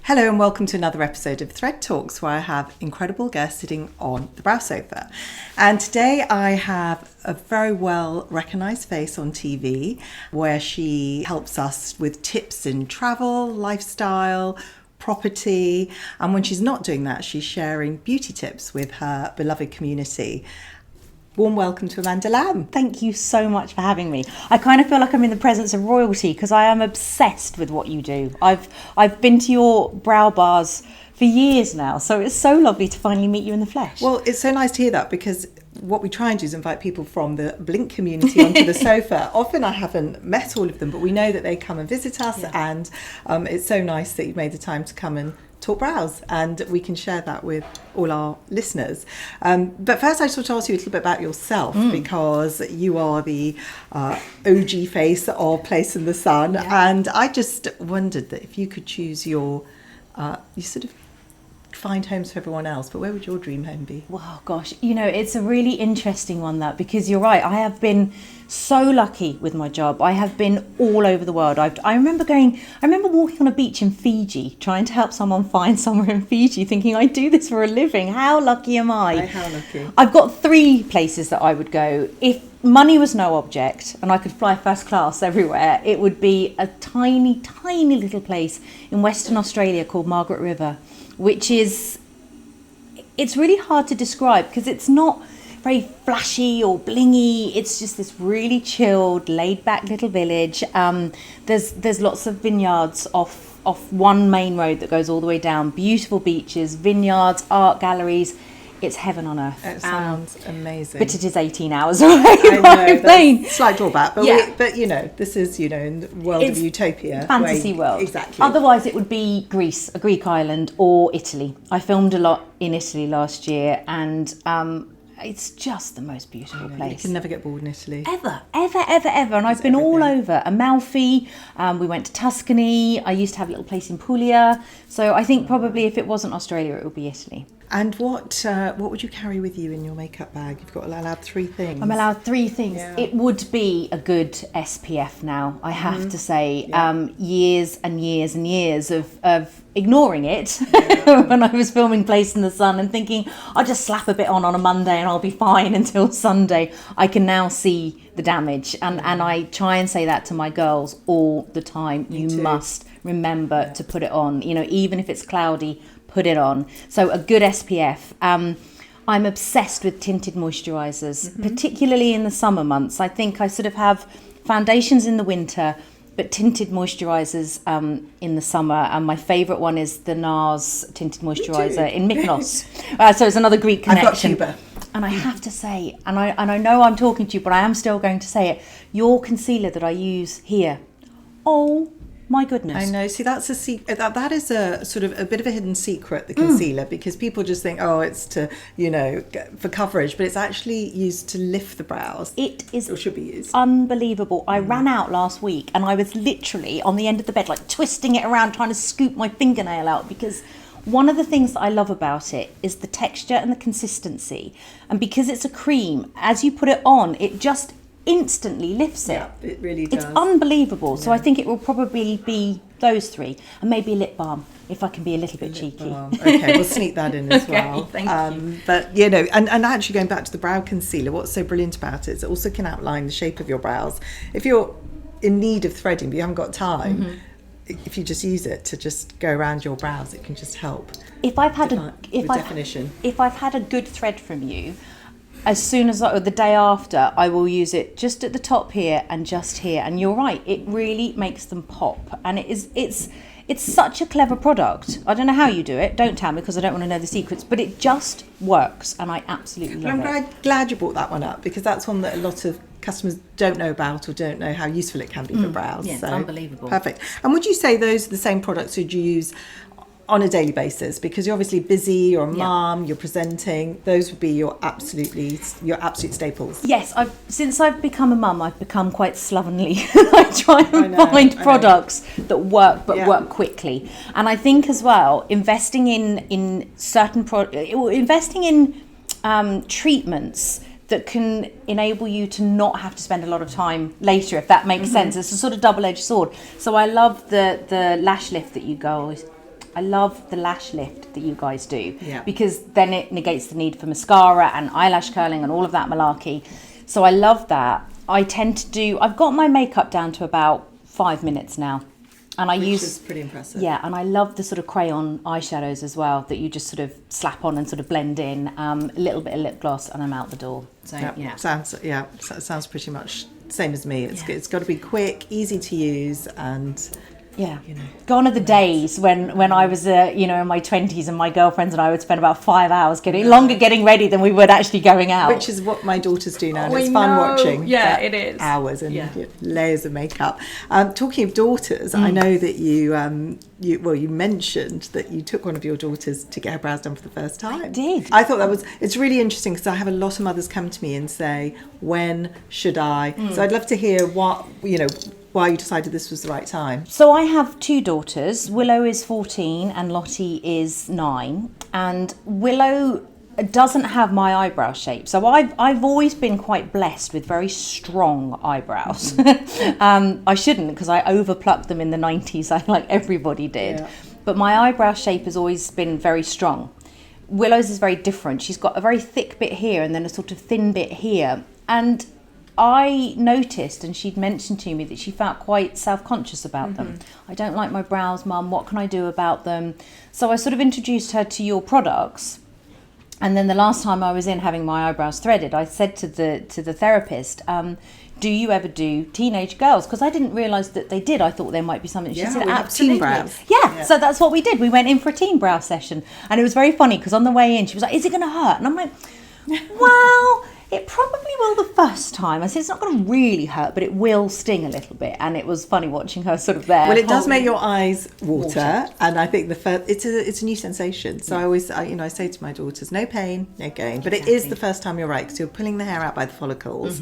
Hello and welcome to another episode of Thread Talks, where I have incredible guests sitting on the brow sofa. And today I have a very well recognised face on TV, where she helps us with tips in travel, lifestyle, property. And when she's not doing that, she's sharing beauty tips with her beloved community. Warm welcome to Amanda Lamb. Thank you so much for having me. I kind of feel like I'm in the presence of royalty because I am obsessed with what you do. I've been to your brow bars for years now, so it's so lovely to finally meet you in the flesh. Well, it's so nice to hear that, because what we try and do is invite people from the Blink community onto the sofa. Often I haven't met all of them, but we know that they come and visit us, and it's so nice that you've made the time to come and talk brows, and we can share that with all our listeners. But first I just want to ask you a little bit about yourself, because you are the OG face of Place in the Sun, and I just wondered that if you could choose you sort of find homes for everyone else, but where would your dream home be? Wow, gosh, it's a really interesting one, that, because you're right, I have been so lucky with my job. I have been all over the world. I remember walking on a beach in Fiji, trying to help someone find somewhere in Fiji, thinking I do this for a living. How lucky am I? How lucky. I've got 3 places that I would go. If money was no object and I could fly first class everywhere, it would be a tiny, tiny little place in Western Australia called Margaret River, which it's really hard to describe because it's not very flashy or blingy. It's just this really chilled, laid back little village. There's lots of vineyards off one main road that goes all the way down. Beautiful beaches, vineyards, art galleries. It's heaven on earth. It sounds amazing. But it is 18 hours away by plane. That's a slight drawback, but this is in the world of utopia. Fantasy world. Exactly. Otherwise it would be Greece, a Greek island, or Italy. I filmed a lot in Italy last year, and it's just the most beautiful place. You can never get bored in Italy. Ever. And I've been all over. Amalfi, we went to Tuscany. I used to have a little place in Puglia. So I think probably if it wasn't Australia, it would be Italy. And what would you carry with you in your makeup bag? You've got allowed 3 things. I'm allowed 3 things. Yeah. It would be a good SPF now, I have to say. Years and years and years of ignoring it when I was filming Place in the Sun and thinking, I'll just slap a bit on a Monday and I'll be fine until Sunday. I can now see the damage. And I try and say that to my girls all the time. You must remember to put it on. Even if it's cloudy, put it on. So a good SPF. I'm obsessed with tinted moisturizers, particularly in the summer months. I think I sort of have foundations in the winter, but tinted moisturizers in the summer. And my favorite one is the NARS tinted moisturizer in Mykonos. So it's another Greek connection. I've got Cuba. And I have to say, and I know I'm talking to you, but I am still going to say it, your concealer that I use here, oh my goodness. I know. See, that's a secret. That is a sort of a bit of a hidden secret, the concealer, because people just think, it's to, for coverage, but it's actually used to lift the brows. It is, or should be used. Unbelievable. I ran out last week and I was literally on the end of the bed, like twisting it around, trying to scoop my fingernail out, because one of the things that I love about it is the texture and the consistency. And because it's a cream, as you put it on, it just instantly lifts it. Yeah, it really does. It's unbelievable. Yeah. So I think it will probably be those 3, and maybe a lip balm if I can be a little bit cheeky. Okay, we'll sneak that in as well. Thank you. But and actually going back to the brow concealer, what's so brilliant about it is it also can outline the shape of your brows. If you're in need of threading but you haven't got time, if you just use it to just go around your brows, it can just help. If I've had definition. If I've had a good thread from you, as soon as the day after, I will use it just at the top here and just here. And you're right, it really makes them pop. And it's such a clever product. I don't know how you do it. Don't tell me, because I don't want to know the secrets. But it just works, and I absolutely love it. I'm glad you brought that one up, because that's one that a lot of customers don't know about or don't know how useful it can be for brows. Yeah, it's unbelievable. Perfect. And would you say those are the same products that you use on a daily basis, because you're obviously busy, you're a mum, you're presenting? Those would be your absolute staples. Yes, since I've become a mum, I've become quite slovenly. I try and find products that work, but work quickly. And I think as well, investing in certain investing in treatments that can enable you to not have to spend a lot of time later, if that makes sense. It's a sort of double-edged sword. So I love the lash lift that you I love the lash lift that you guys do, Yeah. because then it negates the need for mascara and eyelash curling and all of that malarkey. So I love that. I've got my makeup down to about 5 minutes now. And Which is pretty impressive. Yeah, and I love the sort of crayon eyeshadows as well that you just sort of slap on and sort of blend in. A little bit of lip gloss and I'm out the door. So Sounds pretty much same as me. It's got to be quick, easy to use, and gone are the days when I was in my 20s and my girlfriends and I would spend about 5 hours getting ready than we would actually going out. Which is what my daughters do now, and it's fun watching. Yeah, it is. Hours and layers of makeup. Talking of daughters, I know that you mentioned that you took one of your daughters to get her brows done for the first time. I did. I thought it's really interesting, because I have a lot of mothers come to me and say, when should I? So I'd love to hear why you decided this was the right time. So I have 2 daughters. Willow is 14 and Lottie is 9. And Willow doesn't have my eyebrow shape. So I've always been quite blessed with very strong eyebrows. I shouldn't, because I overplucked them in the 90s like everybody did. Yeah. But my eyebrow shape has always been very strong. Willow's is very different. She's got a very thick bit here and then a sort of thin bit here. And I noticed, and she'd mentioned to me, that she felt quite self-conscious about them. I don't like my brows, Mum. What can I do about them? So I sort of introduced her to your products. And then the last time I was in having my eyebrows threaded, I said to the therapist, do you ever do teenage girls? Because I didn't realise that they did. I thought there might be something. She said, absolutely. Teen brows. Yeah, so that's what we did. We went in for a teen brow session. And it was very funny, because on the way in, she was like, is it going to hurt? And I'm like, well, it probably will the first time. I said, it's not going to really hurt, but it will sting a little bit. And it was funny watching her sort of there. Well, it does make your eyes water. And I think it's a new sensation. So I always, I say to my daughters, no pain, no gain. But it is the first time, you're right, because you're pulling the hair out by the follicles.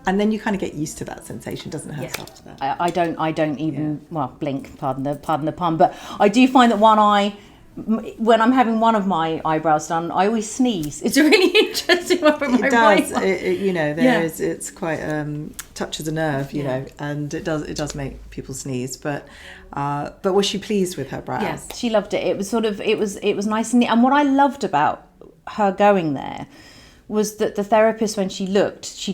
And then you kind of get used to that sensation. It doesn't hurt after that. I don't even, blink, pardon the pun. But I do find that one eye, when I'm having one of my eyebrows done, I always sneeze. It's really interesting. It does. It's quite touches a nerve, know, and it does make people sneeze. But was she pleased with her brows? Yes, she loved it. It was it was nice and neat. And what I loved about her going there was that the therapist, when she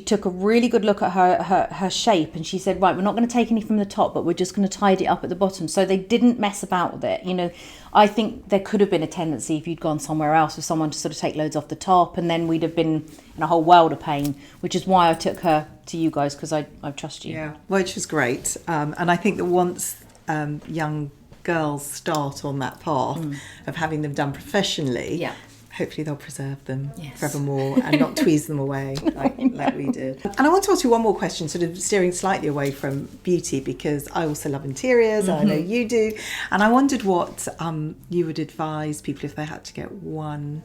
took a really good look at her shape, and she said, right, we're not going to take any from the top, but we're just going to tidy it up at the bottom. So they didn't mess about with it. I think there could have been a tendency, if you'd gone somewhere else, for someone to sort of take loads off the top, and then we'd have been in a whole world of pain, which is why I took her to you guys, because I trust you. Yeah, which is great. And I think that once young girls start on that path of having them done professionally, hopefully they'll preserve them forevermore and not tweeze them away like we did. And I want to ask you one more question, sort of steering slightly away from beauty, because I also love interiors, and I know you do. And I wondered what you would advise people if they had to get one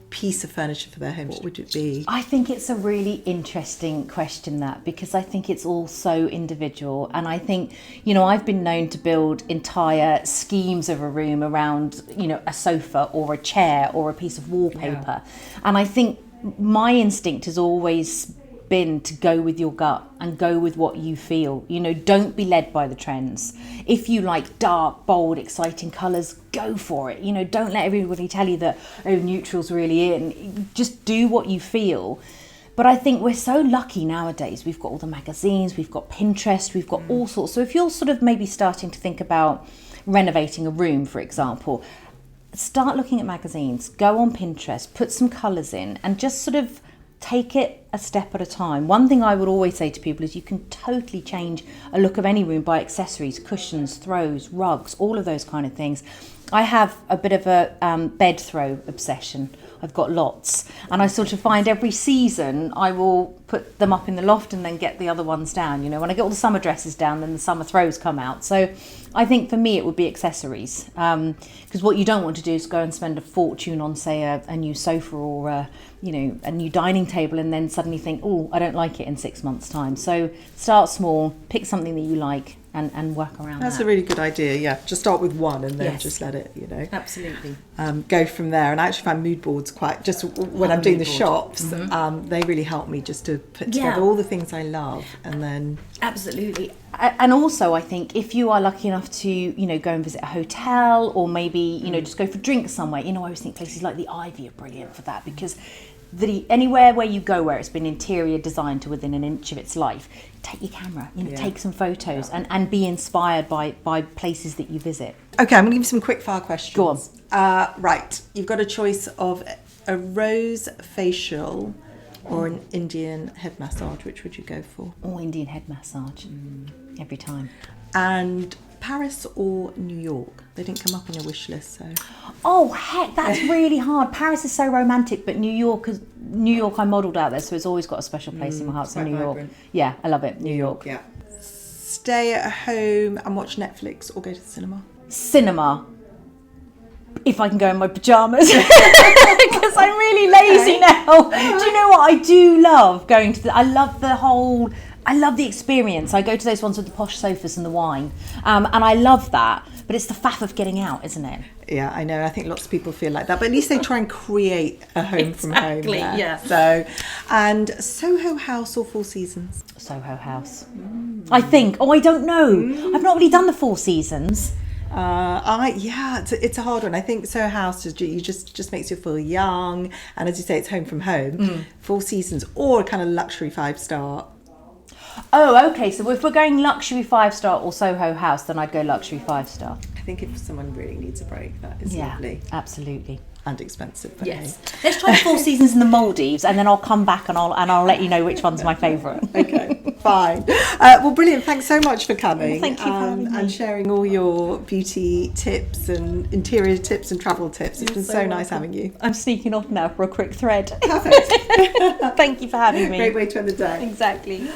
piece of furniture for their home. What would it be? I think it's a really interesting question, that, because I think it's all so individual. And I think, I've been known to build entire schemes of a room around, a sofa or a chair or a piece of wallpaper. And I think my instinct has always been to go with your gut and go with what you feel. Don't be led by the trends. If you like dark, bold, exciting colours, go for it. Don't let everybody tell you that, neutral's really in. Just do what you feel. But I think we're so lucky nowadays. We've got all the magazines, we've got Pinterest, we've got all sorts. So if you're sort of maybe starting to think about renovating a room, for example, start looking at magazines, go on Pinterest, put some colours in, and just sort of take it a step at a time. One thing I would always say to people is you can totally change a look of any room by accessories, cushions, throws, rugs, all of those kind of things. I have a bit of a bed throw obsession. I've got lots, and I sort of find every season I will put them up in the loft and then get the other ones down. When I get all the summer dresses down, then the summer throws come out. So I think for me it would be accessories, because what you don't want to do is go and spend a fortune on, say, a new sofa or a new dining table, and then suddenly suddenly think, oh, I don't like it in 6 months' time. So start small, pick something that you like, and work around That's that. a really good idea, yeah. Just start with one and then just let it, Absolutely. Go from there. And I actually find mood boards quite, just when I'm doing the shops, they really help me just to put together all the things I love and then... Absolutely. And also, I think if you are lucky enough to, go and visit a hotel or maybe, just go for drinks somewhere, I always think places like the Ivy are brilliant for that, because anywhere where you go where it's been interior designed to within an inch of its life, take your camera, take some photos and be inspired by places that you visit. Okay, I'm going to give you some quick fire questions. Go on. Right, you've got a choice of a rose facial or an Indian head massage. Which would you go for? Oh, Indian head massage. Every time. And Paris or New York? They didn't come up on your wish list, so... Oh, heck, that's really hard. Paris is so romantic, but New York I modelled out there, so it's always got a special place in my heart. So New York. Yeah, I love it. New York. Yeah. Stay at home and watch Netflix or go to the cinema? Cinema. If I can go in my pyjamas, because I'm really lazy now. Do you know what? I do love going to I love the experience. I go to those ones with the posh sofas and the wine, and I love that. But it's the faff of getting out, isn't it? Yeah, I know. I think lots of people feel like that, but at least they try and create a home from home. Exactly. Yeah. So, and Soho House or Four Seasons? Soho House. I think. Oh, I don't know. I've not really done the Four Seasons. It's a hard one. I think Soho House just makes you feel young, and as you say, it's home from home. Four Seasons or a kind of luxury 5-star. Oh, okay. So if we're going luxury 5-star or Soho House, then I'd go luxury 5-star. I think if someone really needs a break, that is lovely. Absolutely. And expensive. But yes. Let's try Four Seasons in the Maldives, and then I'll come back and I'll let you know which one's my favourite. Okay, fine. Well, brilliant. Thanks so much for coming. Thank you for having me. And sharing all your beauty tips and interior tips and travel tips. It's been so nice having you. I'm sneaking off now for a quick thread. Perfect. Thank you for having me. Great way to end the day. Exactly.